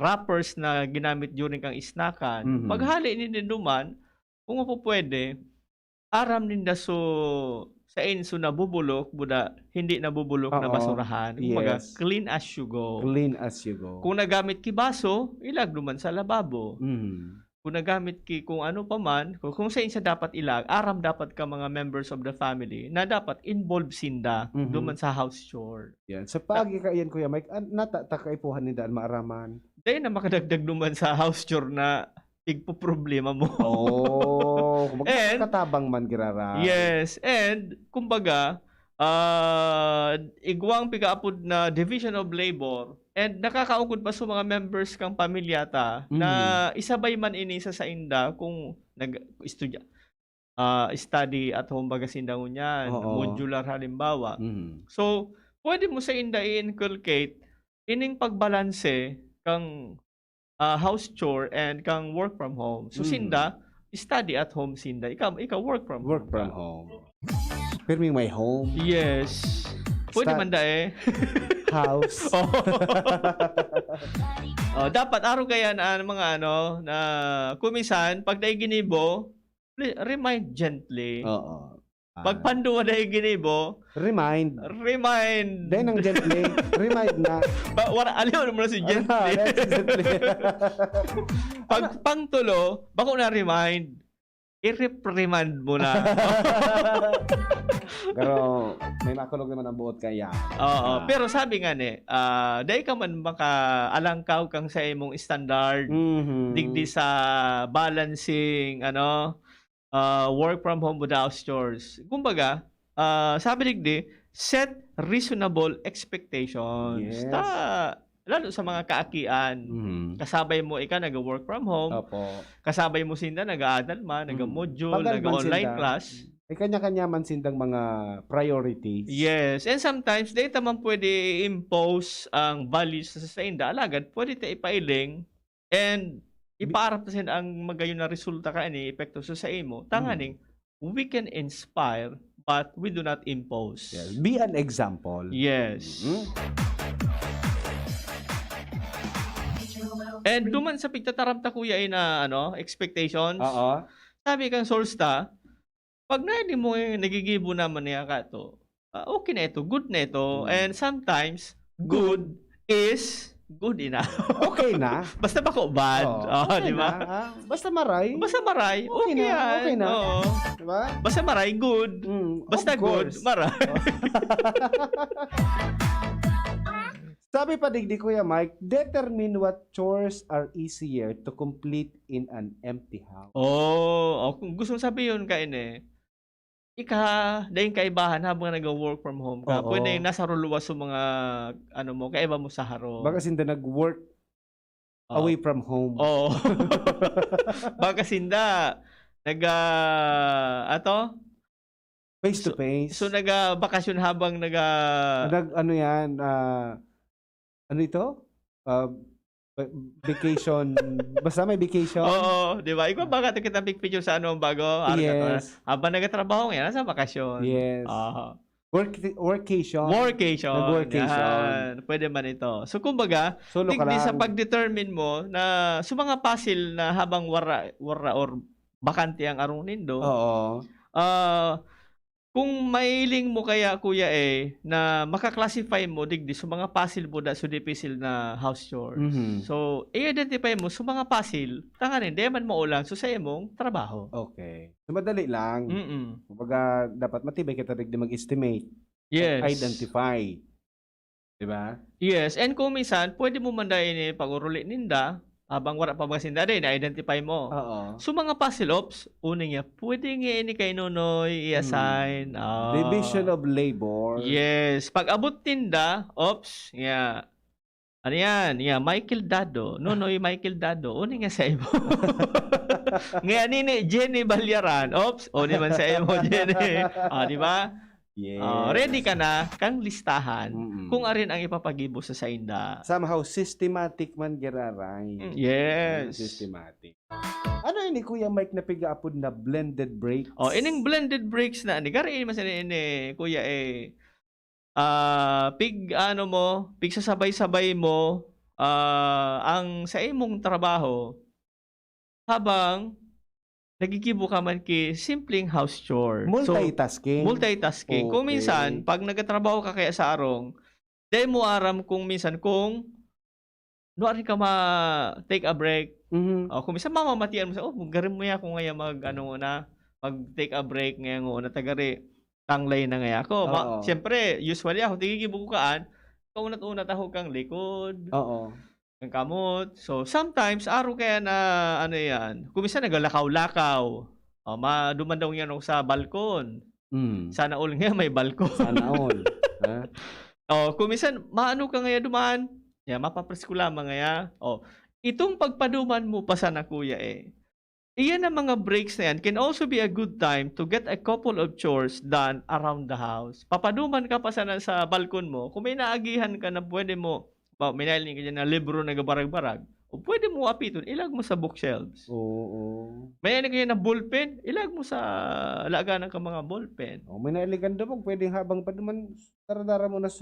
wrappers na ginamit during kang isnakan. Paghali ni duman, kung po pwede, aram ninda so sa inso na bubulok, buda hindi na bubulok na basurahan. Kumbaga, Yes. clean as you go. Clean as you go. Kung nagamit ki baso, ilag duman sa lababo. Kung nagamit ki kung ano pa man, kung sa insa dapat ilag, aram dapat ka mga members of the family na dapat involved sinda duman sa house chore. Yan. Sa pagi ka yan, Kuya Mike, natakaipuhan ni daan maaraman. Dahil na makadagdag duman sa house chore na igpo-problema mo. Katabang man girara. Yes, and kumbaga, igwang pigaapod na division of labor and nakakaugod pa sa mga members kang pamilyata na isabay man ini sa inda kung nag-estudya. Study at home baga sinda ngunyan, modular halimbawa. So, pwede mo sa inda i-inculcate ining pagbalanse kang house chore and kang work from home. So sinda, study at home sinda. Ikaw work from home. Firming my home. Yes. Pwede man da House. Dapat araw kaya na mga na kumisan pag dai ginibo, remind gently. Pag panduwa dai ginibo, remind. Then ang gently, remind na. Wala aliw mo na si gently. Pag pangtulo, bako na remind, i-reprimand mo na. Pero may makulog naman ang buot kaya. Pero sabi nga ni, dahil ka man makaalangkaw kang sa imong standard, digdi sa balancing, work from home with house chores. Kumbaga, sabi digdi, set reasonable expectations. Yes. Lalo sa mga kaakian. Kasabay mo ika nag-work from home. Kasabay mo sinda nag-aadal man, nag-module, nag-online class. May kanya-kanya man sindang mga priorities. Yes. And sometimes, dahil man pwede impose ang values sa inda. Alagad, pwede tayo ipailing and ipaarap na sin ang magayon na resulta ka ni epekto sa imo. Tanganing, we can inspire but we do not impose. Yes. Be an example. Yes. And duman sa pigtataramta kuya ay na expectations. Sabi kang Solsta, pag naili mo nagigibo naman niya ka to, okay na ito, good na ito. And sometimes, good is good enough. Okay na. Basta bako bad. Okay di ba? Basta maray. Basta maray. Okay na. yan. Okay na. Diba? Basta maray, good. Basta good, maray. Sabi pa digdi Kuya Mike, determine what chores are easier to complete in an empty house. Kung gusto mong sabihin ka dahil kaibahan habang nag-work from home ka, pwede nasa ruluwas sa mga kaiba mo sa haro. Baka sinda nag-work away from home. Baka sinda face to face. So bakasyon habang vacation. Basta may vacation. Di ba? Ikaw baka kita big picture sa bago? Yes. Habang nagtatrabaho ngayon, nasa bakasyon. Yes. Workation. Yan. Pwede man ito. So, kumbaga, digdi sa pag-determine mo na sa mga puzzle na habang wara or bakante ang arong nindo, kung mailing mo kaya kuya na makaklasify mo digdi sa mga puzzle po sa difficile na house chores. So, i-identify mo sa mga puzzle, tanganin, di man maulang sa imong trabaho. Okay. So, madali lang. Kumbaga, dapat matibay kita digdi mag-estimate. Yes. Identify. Diba? Yes, and kung minsan, pwede mo manday ni pag-uruli ninda, habang wala pa ba sinda din, na-identify mo. Oo. So, mga puzzle ops, uning niya, pwede nga ini kay Nonoy i-assign. Division of labor. Yes. Pag abot tinda, ops, ano yan? Michael Dado. Nonoy Michael Dado. Uning nga sa imo. Ngayon ni Jenny Balyaran. Ops, uni man sa imo, Jenny. Di ba? Yes. Ready ka na kang listahan kung arin ang ipapagibo sa sainda. Somehow systematic man giraray. Yes. Systematic. Ano ini Kuya Mike na pigaapod na blended breaks? Ining blended breaks na ni gari mas ini Kuya pig sasabay-sabay mo ang sa imong trabaho habang nagigibo ka man ki simpleng house chore. Multitasking. Multitasking. Kung Okay. minsan, pag nagatrabaho ka kaya sa arong, dahil mo aram kung minsan kung nuari ka take a break. Kung minsan mamamatian mo sa, garin mo ya kung ngaya mag take a break ngayon na tagari. Tanglay na ngaya ako. Oo. Siyempre, usually ako, tigigibo ko kaan, kaunat-unat ako kang likod. Oo. Ang kamot. So, sometimes, araw kaya na, kung minsan nagalakaw-lakaw. Maduman daw yan ako sa balkon. Sana all nga may balkon. Sana all. Kung minsan, maano ka ngaya dumaan, mapapres ko lamang ngaya. Itong pagpaduman mo pa sana kuya iyan ang mga breaks na yan can also be a good time to get a couple of chores done around the house. Papaduman ka pa sana sa balkon mo. Kung may naagihan ka na pwede mo, may nailing ka dyan na libro na gabarag-barag, o pwede mo apiton, ilag mo sa bookshelves. Oo. May nailing ka na ballpen, ilag mo sa laganan ka mga ballpen. May nailigan daw pwedeng habang pa naman taradara mo na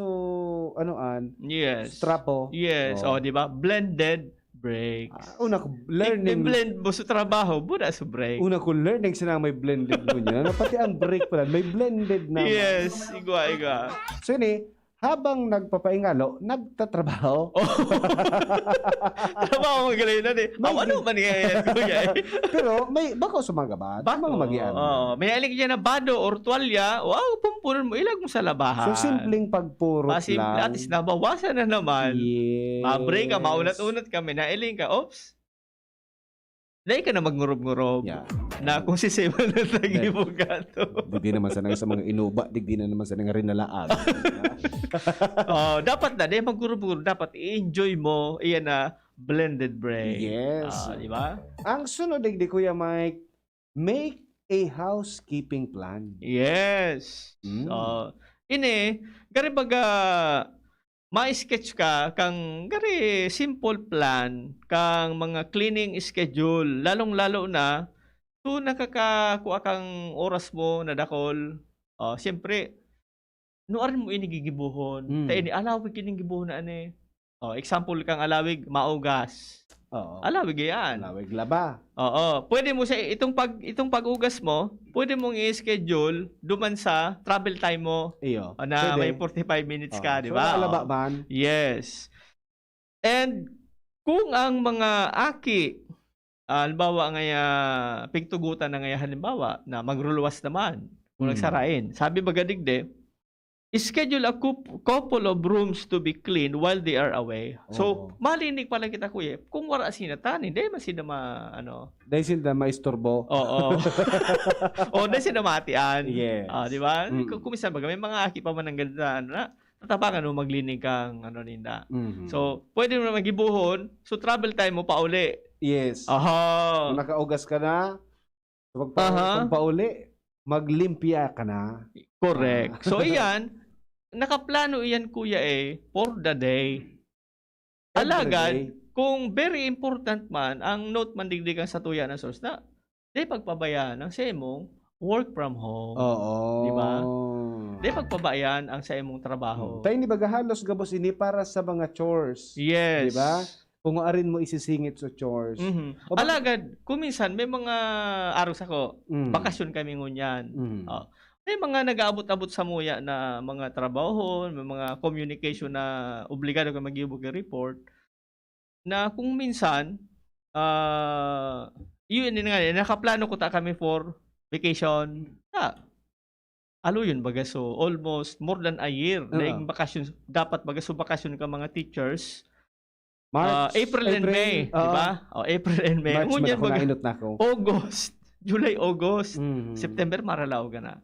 Yes. strapo. Yes. Di ba? Blended breaks. Una ko learning. I-blend mo sa trabaho, buda sa break. Una ko learning sila may blended mo niya. Pati ang break pala, may blended na. Yes. Igwa. So ini, habang nagpapaingalo, nagtatrabaho. Trabaho mo galing na ano man yan, kuya Pero may bako sumagabat. Mga magian. May aling dyan na bado or tuwalya, pumpunan mo, ilag mo sa labahan. So simpleng pagpurot Simple, lang. at least nabawasan na naman. Yes. Ma-break ka, maunat-unat ka, may nailing ka, oops. Dahil ka na magngurub-ngurub. Na kung sisiman na tagibo ka to. Digdi naman sa mga inuba, digdi na naman sa nga rinalaag. Dapat na, dahil magngurub-ngurub, dapat i-enjoy mo, iyan na blended break. Yes. Di ba? Ang sunod, digdi Kuya Mike, make a housekeeping plan. Yes. Gari baga, ma-sketch ka kang gari simple plan kang mga cleaning schedule lalong-lalo na to nakakakuha kang oras mo na dakol. Siyempre nuarin mo inigigibuhon. Tayo ni alawig kinigibuhon na example kang alawig maugas. Alawig yan. Alawig laba. Pwede mo sa itong pag-ugas mo, pwede mong i-schedule duman sa travel time mo. Iyo. Na may 45 minutes ka, di ba? So, alaba man. Yes. And kung ang mga aki, halimbawa pigtugutan na halimbawa na magruluwas naman, kung nagsarain, sabi bagadigde, schedule a couple of rooms to be cleaned while they are away. So, malinig pala kita kuya. Kung wala sinatan, hindi man sila Dahil sila maistorbo. Oo. Dahil sila matian. Yes. Di ba? Kung minsan baga, may mga aki pa man ng ganda na tatapakan mo maglinig kang ninda. So, pwede mo na magibuhon. So, travel time mo pa uli. Yes. Kung nakaugas ka na, pag pauli, maglimpia ka na. Correct. So, iyan, nakaplano iyan kuya for the day. Alagad, kung very important man, ang note man digdigan sa tuya ng source na, di pagpabayaan ang sa imong work from home. Di ba? Di pagpabayaan ang sa imong trabaho. Tayo ni bagahalos gabos ini para sa mga chores. Yes. Di ba? Kung arin mo isisingit sa chores. Alagad, kung minsan may mga aros ako, bakasyon kami ngunyan. May mga nag-aabot-abot sa muya na mga trabaho, may mga communication na obligado ka mag-ibog ng report, na kung minsan, yun nga, nakaplano ko ta kami for vacation. yun baga so almost more than a year daig bakasyon dapat baga so bakasyon ka mga teachers. March, April and May, di ba? April and May. March, Ngunyan baga nainot na ako. August, July, August, September maralaw ka na.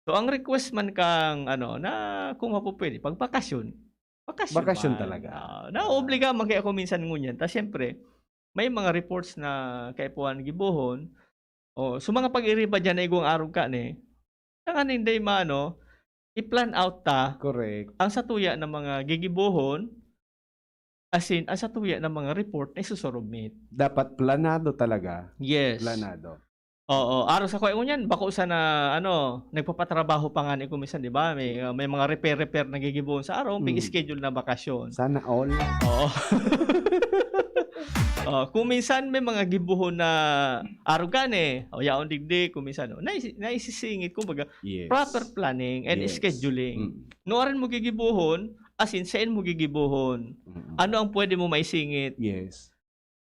So ang request man kang na kung pwede pag bakasyon Bakasyon talaga. Naobliga man kay ako minsan ngunyan. Ta syempre may mga reports na kaipuan gibuhon. So mga pag-iriba diyan na igong araw ka ni. Tanganin day i-plan out ta. Correct. Ang satuya ng mga gigibuhon as in ang satuya ng mga report na isusurumit. Dapat planado talaga. Yes. Planado. Oo, araw sa kuya ngunyan bako sa na nagpapatrabaho pa nga ni kumisan, di ba? May mga repair na gigibuhon sa araw, big schedule na bakasyon. Sana all. Oo. Kung minsan may mga gibuhon na araw gani, yaon digdi kuminsan naisisingit kumbaga proper planning and scheduling. Nooran mo gigibuhon, as in saan mo gigibuhon. Ano ang pwede mo maisingit? Yes.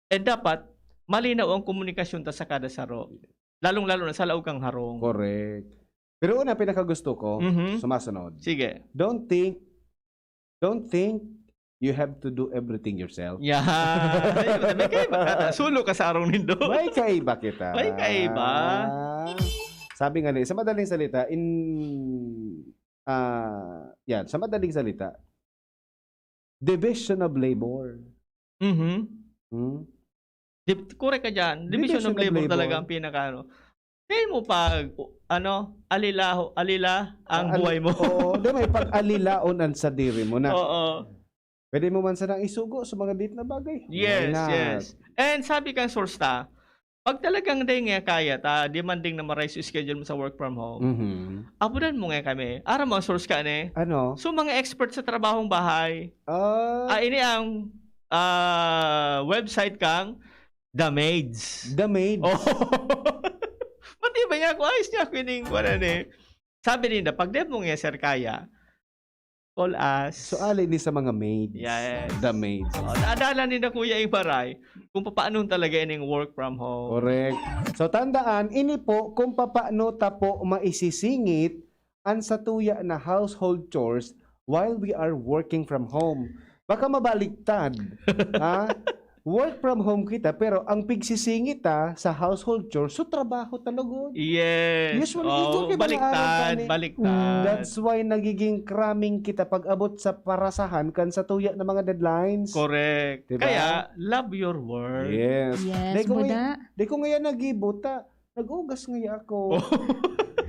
And dapat malinaw ang komunikasyon ta sa kada saro. Lalong-lalo na sa laog kang harong. Correct. Pero una pinakagusto ko, sumasunod. Sige. Don't think you have to do everything yourself. Yeah. May kaiba. Sulo ka sa arong nindo. May kaiba kita. May kaiba. Sabi nga sa madaling salita, sa madaling salita, division of labor. Correct ka dyan. Division of labor talaga ang pinaka Dahil mo pag alila ang buhay mo. Oo, may pag-alilaon ang sadiri mo na. Oo. Pwede mo man sanang isugo sa mga lit na bagay. Yes. And sabi kang source ta, pag talagang day nga kaya demanding na ma-rise schedule mo sa work from home. Apunan mo nga kami. Ara mo source ka ni. Ano? So mga expert sa trabahong bahay. Ini ang website kang The Maids. The Maids. Mati ba niya? Ayos niya kining sabi nila, pag dem mo nga sir kaya, call us. So alin ni sa mga maids. Yes. The Maids. Naadala ni na Kuya Ibaray kung paano talaga ining work from home. Correct. So tandaan, ini po kung paano ta po maisisingit ang satuya na household chores while we are working from home. Baka mabaliktad. Work from home kita pero ang pigsisingit sa household chores so trabaho talaga. Yes. Usually baliktad. That's why nagiging cramming kita pag abot sa parasahan kan sa tuya ng mga deadlines. Correct. Diba? Kaya love your work. Yes. Buda. Di ko ngayon nagibuta. Nag-ugas ngayon ako.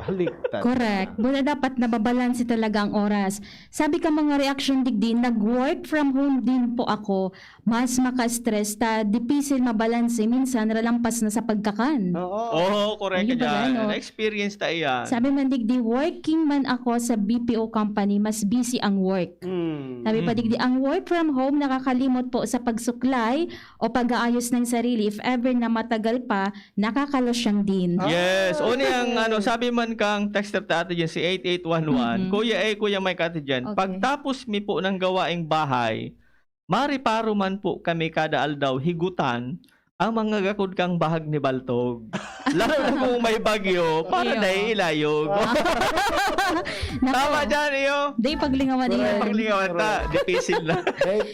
Baliktad. Correct. Buda dapat nababalansi talaga ang oras. Sabi ka mga reaction digdi, nag-work from home din po ako. Mas maka-stress dipisil mabalansi. Minsan, ralampas na sa pagkakan. Oo, correct ka dyan. Na-experience tayo yan. Sabi man digdi, working man ako sa BPO company, mas busy ang work. Sabi pa digdi, ang work from home nakakalimot po sa pagsuklay o pag-aayos ng sarili. If ever na matagal pa, nakakalosyang din. Yes. O ang sabi man kang texter tayo dyan, si 8811. Kuya may kati dyan. Pagtapos mi po ng gawaing bahay, mariparo man po kami kada aldaw higutan ang mga gakod kang bahag ni Baltog. Lalo na kung may bagyo, para dahil ilayog. Tama dyan, iyo. Day paglingawan niya. Paglingawan ta, dipisil na.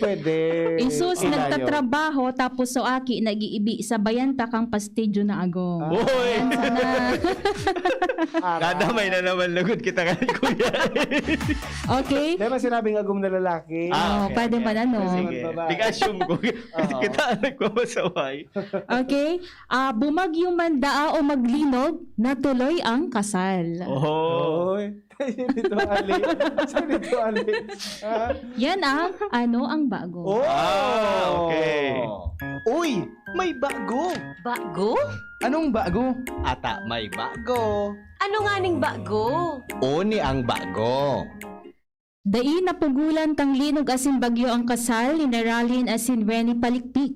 Pwede. Isus, nagtatrabaho, tapos so aki, nag-iibi, sabayan ta kang pastidyo na agong. Uy! Kadamay na naman lugod kita ka ni Kuya. Okay? Di ba sinabing agong na lalaki? Pwede man Sige. Di-assume ko. Kita nagpapasaway. Okay? Bumagyo man daa o maglinog, natuloy ang kasal. Dito ali. Yan ang bago. Okay. Uy, may bago. Bago? Anong bago? Ata may bago. Ano nga ning bago? Oni ang bago. Dai napugulan kang linog asin bagyo ang kasal ni Neralin asin Renny Palikpik.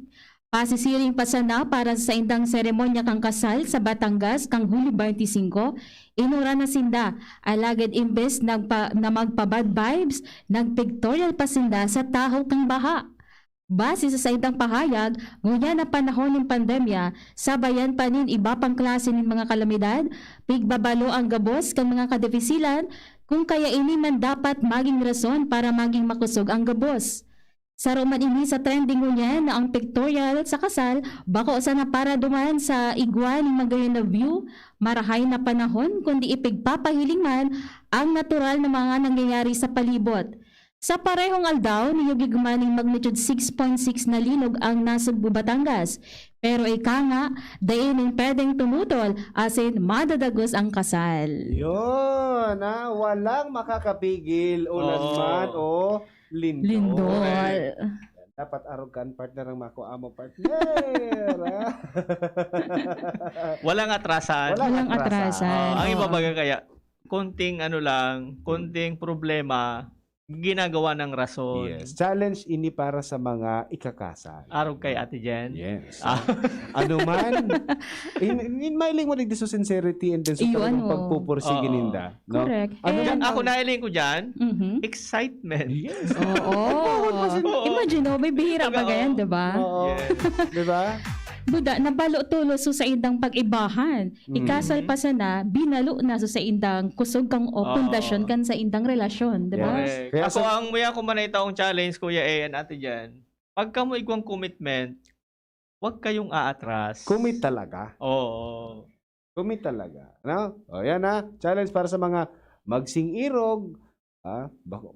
Pasisiring pasana para sa indang seremonya kang kasal sa Batangas kang Hulyo 25, inura na sinda, alagad imbes na magpa-bad vibes, nag-pictorial pasinda sa tahaw kang baha. Base sa saindang pahayag, ngunya na panahon ng pandemya, sabayan pa nin iba pang klase ng mga kalamidad, pigbabalo ang gabos kan mga kadefisilan, kung kaya ini man dapat maging rason para maging makusog ang gabos. Sa roman ini sa trending ngunya na ang pictorial sa kasal, bako sa na para duman sa igwan ng magayon na view, marahay na panahon kundi ipigpapahiling man ang natural na mga nangyayari sa palibot. Sa parehong aldaw, niyugig maning magnitude 6.6 na linog ang nasugbo Batangas. Pero ika nga, dainin pwedeng tumutol asin madadagos ang kasal. Yun, walang makakapigil. Ulan man o lindol. Lindol. Dapat arugan partner ang mako amo partner. Walang atrasan. Walang atrasan. Ang iba baga kaya, konting konting problema, ginagawa ng rason. Yes. Challenge ini para sa mga ikakasal. Araw kay Ate Jen. Yes. Ano man, in mailing mo nagdi sa sincerity and then sa talagang pagpupursige ninda. No? Correct. Ako nailing ko dyan, excitement. Yes. Imagine, may bihira pa ganyan, diba? Yes. Diba? Buda, nabalo tulo so sa indang pag-ibahan. Ikasal pa sana, binalo na so sa indang kusog kang o pundasyon kan sa indang relasyon, di ba? Yes. Ako ang maya ko manay taong challenge, Kuya A and Ate Jan, pagka mo igwang commitment, huwag kayong aatras. Commit talaga. Oo. Commit talaga. No? O yan challenge para sa mga magsing-irog.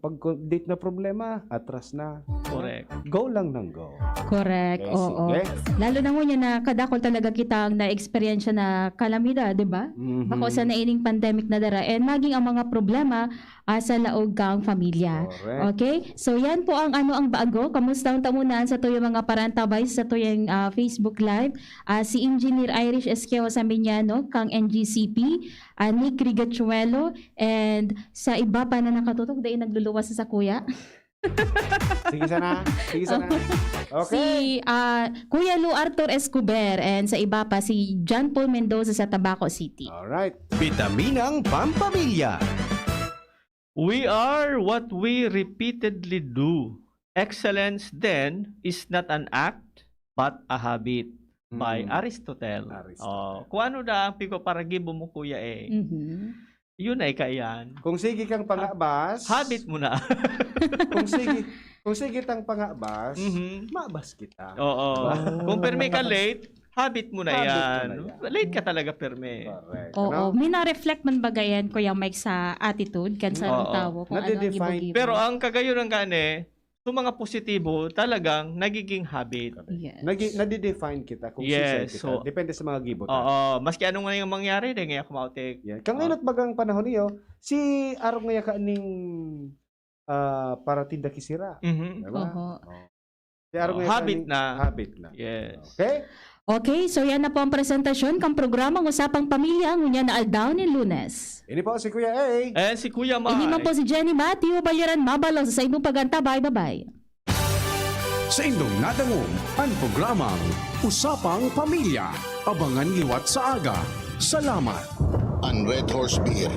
Pag date na problema, atras na. Correct. Go lang ng go. Correct. Oo. Sige. Lalo na ngunya na kadakol talaga kita ang na-experience na kalamidad, di ba? Bako sa naining pandemic na dara and maging ang mga problema sa laog kang pamilya. Correct. Okay? So yan po ang ang bago. Kamusta ang tamunan sa tuyong mga parantabay sa tuyong Facebook Live. Si Engineer Irish Esqueo Saminiano, kang NGCP, Nick Rigachuelo, and sa iba pa na nakatutok dahil nagluluwas sa kuya. Sige sana. Okay. Si Kuya Lu Arthur Escobar and sa iba pa si John Paul Mendoza sa Tabaco City. Alright. Bitaminang Pampamilya. We are what we repeatedly do. Excellence then is not an act but a habit. By Aristotle. Kung ano na ang piko para gibo mo, Kuya A. Yun ay kayan. Kung sige kang pangabas, habit mo na. kung sige tang pangabas, mabas kita. Oo. Kung perme ka late, habit mo na yan. Late ka talaga perme. Correct. Oo. May na-reflect man bagayan, Kuya Mike, sa attitude kan sa tawo kung ano ang ibo-gibo. Pero ang kagayon ng kane, so mga positibo, talagang nagiging habit. Yes. Nadi-define kita kung sincere kita. So, depende sa mga gibot. Oo. Maski anong nga yung mangyari, dahil ngayon kumautik. Yeah. Kang ngayon at bagang panahon niyo, si Arong ngaya ka ning para tinda kisira. Diba? Si Arong ngaya habit na. Habit na. Yes. Okay? Okay, so yan na po ang presentasyon kang programang Usapang Pamilya ngunya na aldaw ni Lunes. Ini po si Kuya A. And si Kuya Mike. Ini man po si Jenny Matthew Bayaran Mabalos sa inyong pagantabay. Bye-bye. Sa inyong nadangog ang programang Usapang Pamilya. Abangan liwat sa aga. Salamat. Ang Red Horse Beer.